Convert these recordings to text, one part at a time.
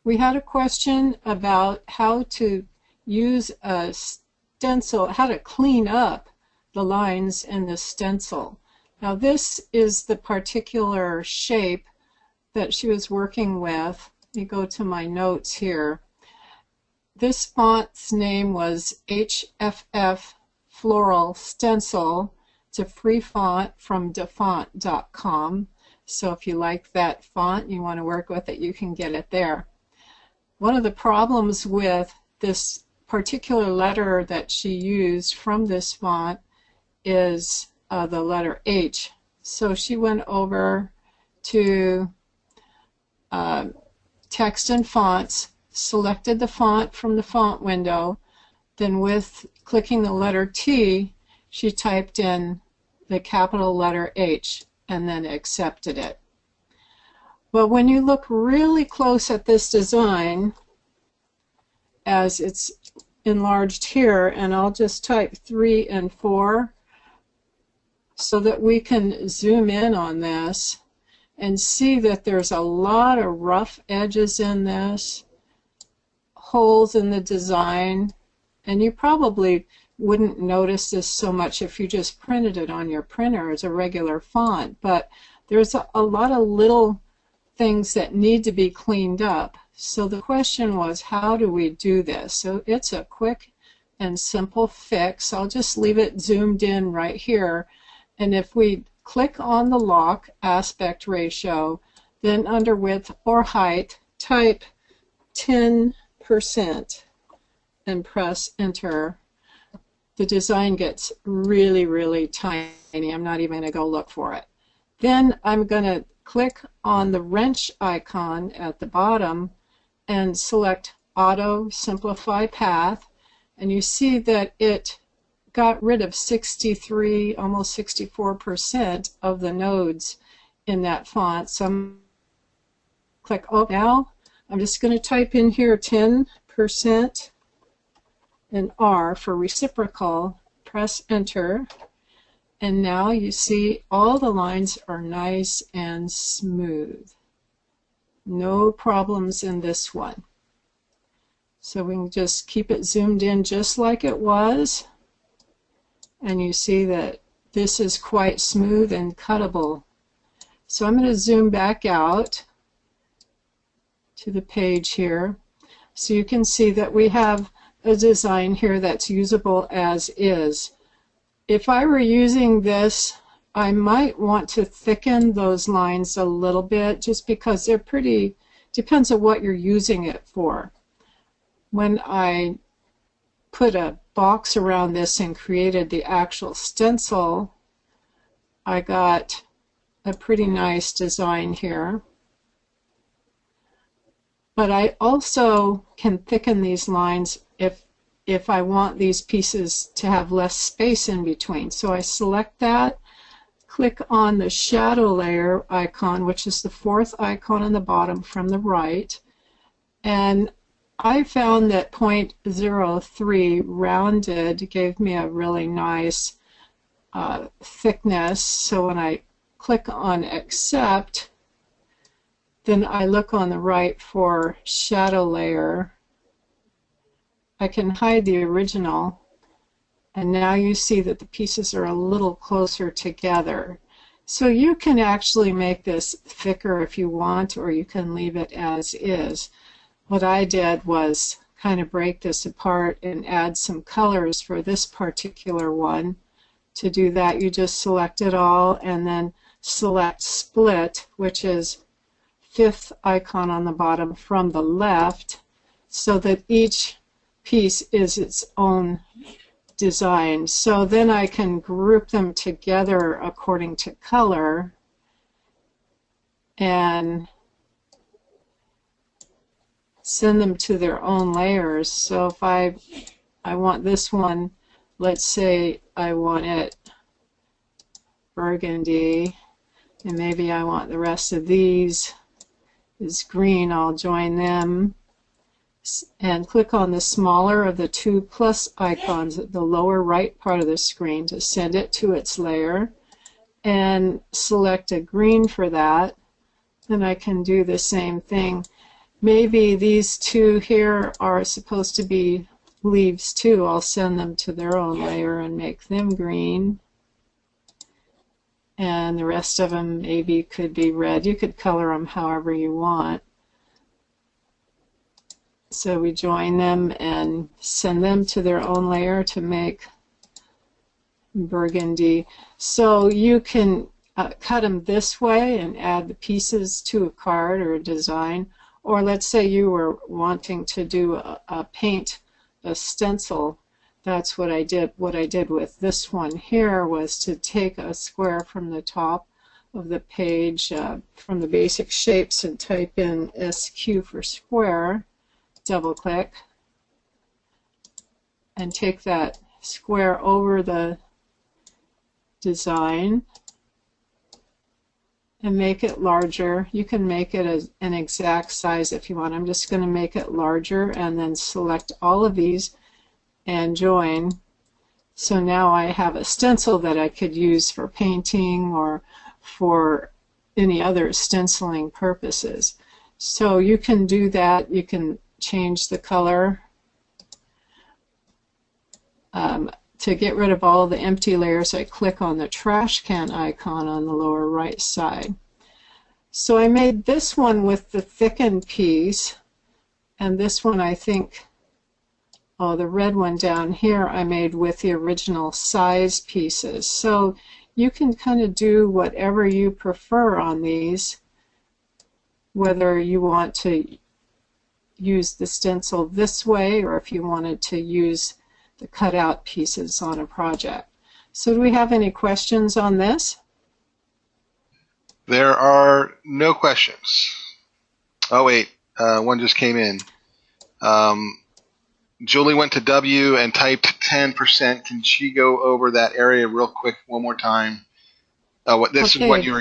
We had a question about how to use a stencil, how to clean up the lines in the stencil. Now this is the particular shape that she was working with. Let me go to my notes here. This font's name was HFF Floral Stencil. It's a free font from dafont.com. So if you like that font, you want to work with it, you can get it there. One of the problems with this particular letter that she used from this font is the letter H. So she went over to Text and Fonts, selected the font from the font window, then with clicking the letter T, she typed in the capital letter H and then accepted it. Well, when you look really close at this design, as it's enlarged here, and I'll just type 3 and 4 so that we can zoom in on this and see that there's a lot of rough edges in this, holes in the design, and you probably wouldn't notice this so much if you just printed it on your printer as a regular font, but there's a lot of little things that need to be cleaned up. So the question was, how do we do this? So it's a quick and simple fix. I'll just leave it zoomed in right here, and if we click on the lock aspect ratio, then under width or height, type 10% and press enter. The design gets really, really tiny. I'm not even going to go look for it. Then I'm going to click on the wrench icon at the bottom and select Auto Simplify Path, and you see that it got rid of 63, almost 64% of the nodes in that font. So I'm click, oh, now I'm just going to type in here 10% and R for reciprocal, press enter, and now you see all the lines are nice and smooth. No problems in this one. So we can just keep it zoomed in just like it was, and you see that this is quite smooth and cuttable. So I'm going to zoom back out to the page here so you can see that we have a design here that's usable as is. If I were using this, I might want to thicken those lines a little bit just because they're pretty, depends on what you're using it for. When I put a box around this and created the actual stencil, I got a pretty nice design here. But I also can thicken these lines if I want these pieces to have less space in between. So I select that, click on the shadow layer icon, which is the fourth icon on the bottom from the right, and I found that 0.03 rounded gave me a really nice thickness. So when I click on accept, then I look on the right for shadow layer. I can hide the original, and now you see that the pieces are a little closer together. So you can actually make this thicker if you want, or you can leave it as is. What I did was kind of break this apart and add some colors for this particular one. To do that, you just select it all and then select split, which is fifth icon on the bottom from the left, so that each piece is its own design. So then I can group them together according to color and send them to their own layers. So if I want this one, let's say I want it burgundy, and maybe I want the rest of these is green, I'll join them and click on the smaller of the two plus icons at the lower right part of the screen to send it to its layer, and select a green for that. Then I can do the same thing. maybe these two here are supposed to be leaves too. I'll send them to their own layer and make them green. And the rest of them maybe could be red. You could color them however you want. So we join them and send them to their own layer to make burgundy. So you can cut them this way and add the pieces to a card or a design. Or let's say you were wanting to do a paint, a stencil. That's what I did. What I did with this one here was to take a square from the top of the page from the basic shapes and type in SQ for square, double click, and take that square over the design and make it larger. You can make it an exact size if you want. I'm just going to make it larger and then select all of these and join. So now I have a stencil that I could use for painting or for any other stenciling purposes. So you can do that. You can change the color to get rid of all the empty layers. I click on the trash can icon on the lower right side. So I made this one with the thickened piece, and this one I think, oh, the red one down here I made with the original size pieces. So you can kind of do whatever you prefer on these, whether you want to use the stencil this way or if you wanted to use the cutout pieces on a project. So do we have any questions on this? There are no questions. Oh wait, one just came in. Julie went to W and typed 10%. Can she go over that area real quick one more time? This is when you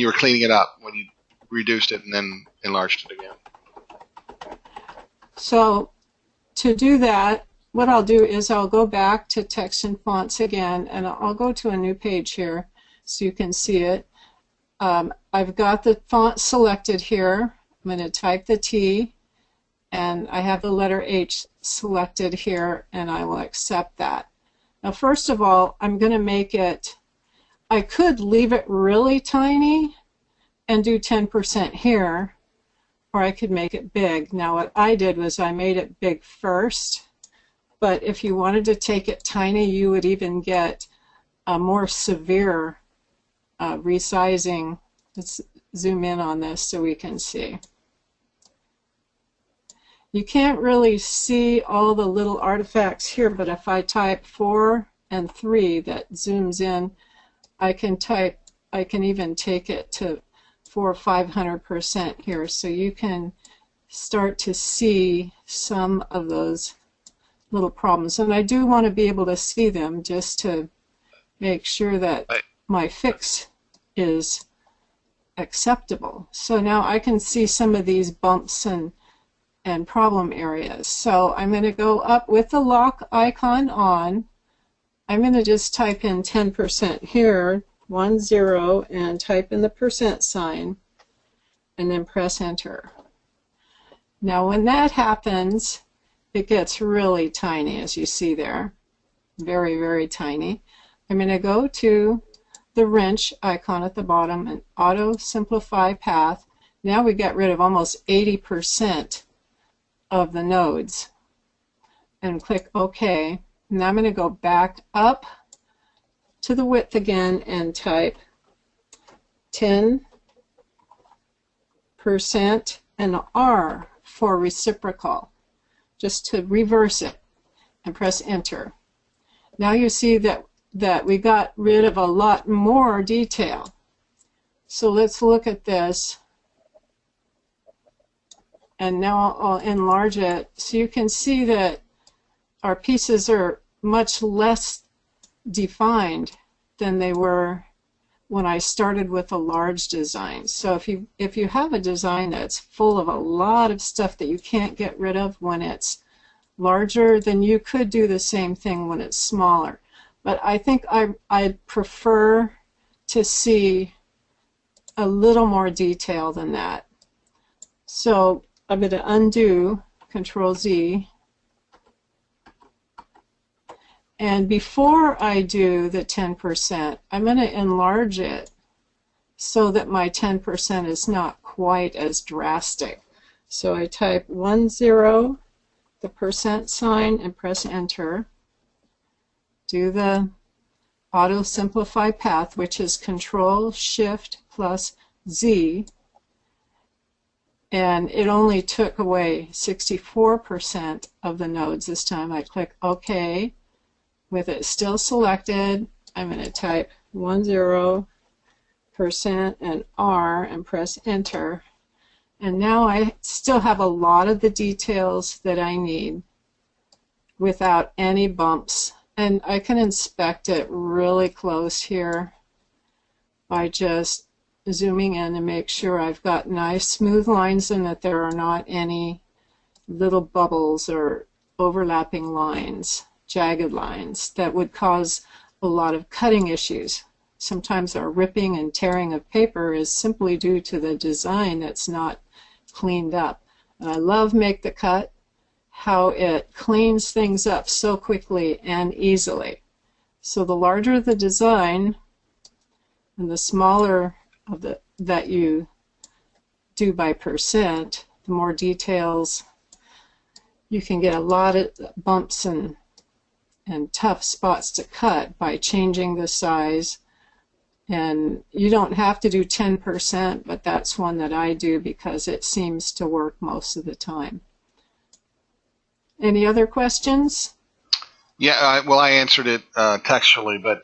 were cleaning it up, when you reduced it and then enlarged it again. So to do that, what I'll do is I'll go back to text and fonts again, and I'll go to a new page here so you can see it. I've got the font selected here. I'm going to type the T, and I have the letter H selected here, and I will accept that. Now, first of all, I'm going to make it, I could leave it really tiny and do 10% here, or I could make it big. Now, what I did was I made it big first, but if you wanted to take it tiny, you would even get a more severe resizing. Let's zoom in on this so we can see. You can't really see all the little artifacts here, but if I type 4 and 3, that zooms in, I can even take it to 400% or 500% here, so you can start to see some of those little problems. And I do want to be able to see them just to make sure that my fix is acceptable. So now I can see some of these bumps and problem areas. So I'm going to go up with the lock icon on. I'm going to just type in 10% here, 10, and type in the percent sign, and then press enter. Now when that happens, it gets really tiny, as you see there. Very, very tiny. I'm going to go to the wrench icon at the bottom and auto simplify path. Now we got rid of almost 80% of the nodes. And click OK. Now I'm going to go back up to the width again and type 10% and R for reciprocal, just to reverse it, and press enter. Now you see that we got rid of a lot more detail. So let's look at this, and now I'll enlarge it so you can see that our pieces are much less defined than they were when I started with a large design. So if you have a design that's full of a lot of stuff that you can't get rid of when it's larger, then you could do the same thing when it's smaller. But I think I'd prefer to see a little more detail than that. So I'm going to undo, Control Z. And before I do the 10%, I'm going to enlarge it so that my 10% is not quite as drastic. So I type 10, the percent sign, and press enter. Do the auto simplify path, which is Control Shift plus Z, and it only took away 64% of the nodes this time. I click OK. With it still selected, I'm going to type 10% and R and press enter. And now I still have a lot of the details that I need without any bumps. And I can inspect it really close here by just zooming in and make sure I've got nice smooth lines and that there are not any little bubbles or overlapping lines, jagged lines that would cause a lot of cutting issues. Sometimes our ripping and tearing of paper is simply due to the design that's not cleaned up. And I love Make the Cut, how it cleans things up so quickly and easily. So the larger the design and the smaller of the that you do by percent, the more details. You can get a lot of bumps and tough spots to cut by changing the size. And you don't have to do 10%, but that's one that I do because it seems to work most of the time. Any other questions? Yeah, well, I answered it textually, but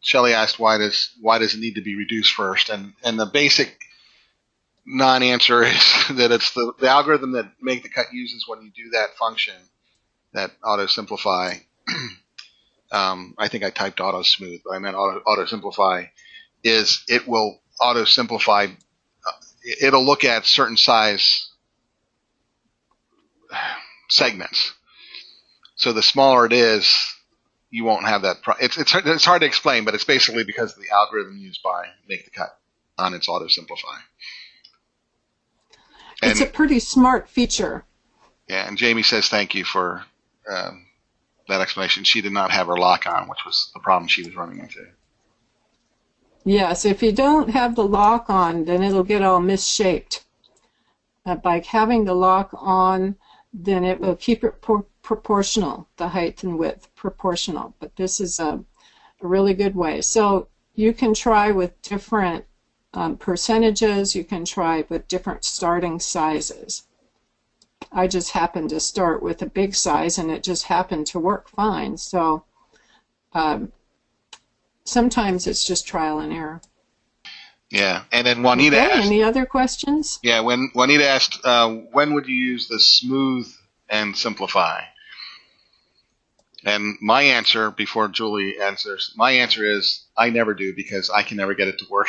Shelley asked why does it need to be reduced first, and the basic non-answer is that it's the algorithm that Make the Cut uses when you do that function, that auto simplify. I think I typed auto smooth, but I meant auto simplify. Is it will auto simplify? It'll look at certain size segments. So the smaller it is, you won't have that. It's hard to explain, but it's basically because of the algorithm used by Make the Cut on its auto simplify. It's a pretty smart feature. Yeah, and Jamie says thank you for that explanation. She did not have her lock on, which was the problem she was running into. Yes, if you don't have the lock on, then it'll get all misshaped. By having the lock on, then it will keep it proportional, the height and width proportional. But this is a really good way. So you can try with different percentages. You can try with different starting sizes. I just happened to start with a big size, and it just happened to work fine. So sometimes it's just trial and error. Yeah, and then Juanita asked, any other questions? Yeah, when Juanita asked, when would you use the smooth and simplify? And my answer, before Julie answers, my answer is I never do because I can never get it to work.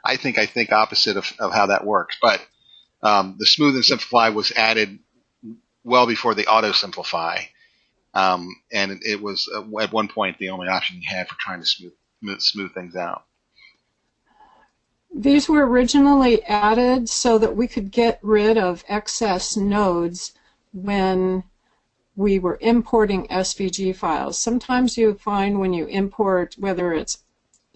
I think opposite of how that works. But the smooth and simplify was added well before the auto simplify. And it was at one point the only option you had for trying to smooth things out. These were originally added so that we could get rid of excess nodes when we were importing SVG files. Sometimes you find when you import, it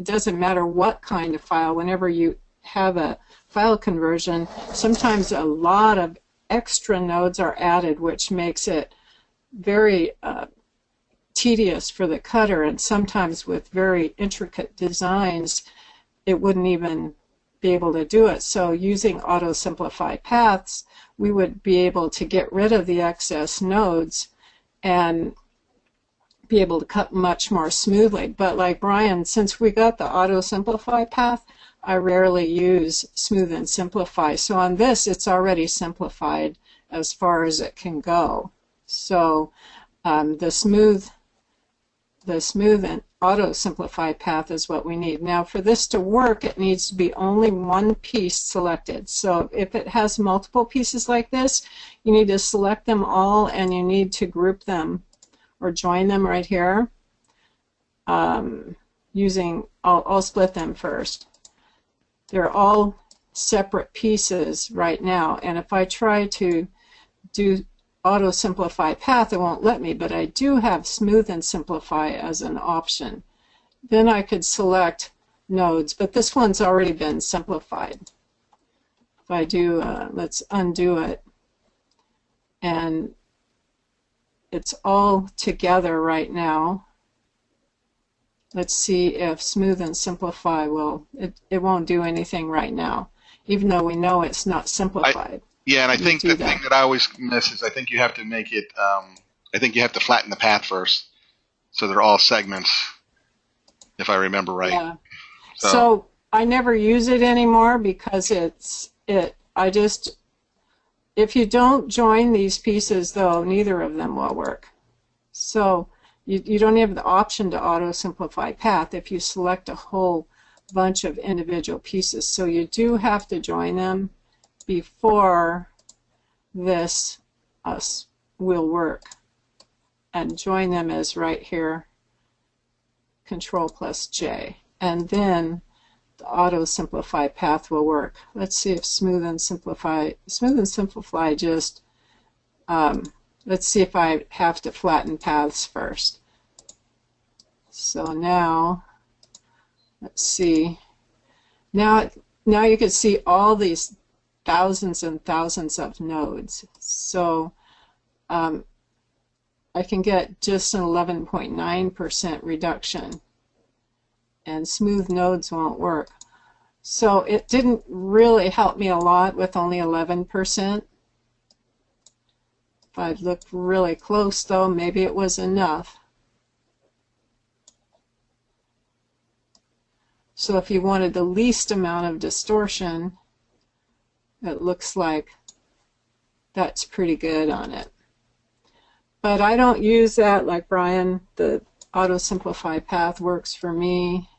doesn't matter what kind of file, whenever you have a file conversion, sometimes a lot of extra nodes are added, which makes it very tedious for the cutter, and sometimes with very intricate designs, it wouldn't even be able to do it. So using auto simplify paths, we would be able to get rid of the excess nodes and be able to cut much more smoothly. But like Brian, since we got the auto simplify path, I rarely use smooth and simplify. So on this, it's already simplified as far as it can go. So the smooth and auto simplify path is what we need. Now for this to work, it needs to be only one piece selected. So if it has multiple pieces like this, you need to select them all and you need to group them or join them right here. I'll split them first. They're all separate pieces right now. And if I try to do auto simplify path, it won't let me, but I do have smooth and simplify as an option. Then I could select nodes, but this one's already been simplified. If I do, let's undo it, and it's all together right now. Let's see if smooth and simplify will, it won't do anything right now, even though we know it's not simplified. Yeah, and I think the thing that I always miss is I think you have to make it, I think you have to flatten the path first, so they're all segments, if I remember right. Yeah. So I never use it anymore because if you don't join these pieces, though, neither of them will work. So you don't have the option to auto simplify path if you select a whole bunch of individual pieces. So you do have to join them before this will work. And join them is right here, Control+J. And then the auto simplify path will work. Let's see if smooth and simplify just, let's see if I have to flatten paths first. So now, let's see. Now you can see all these thousands and thousands of nodes. So I can get just an 11.9% reduction, and smooth nodes won't work. So it didn't really help me a lot with only 11%. If I looked really close, though, maybe it was enough. So if you wanted the least amount of distortion, it looks like that's pretty good on it. But I don't use that like Brian. The auto simplify path works for me.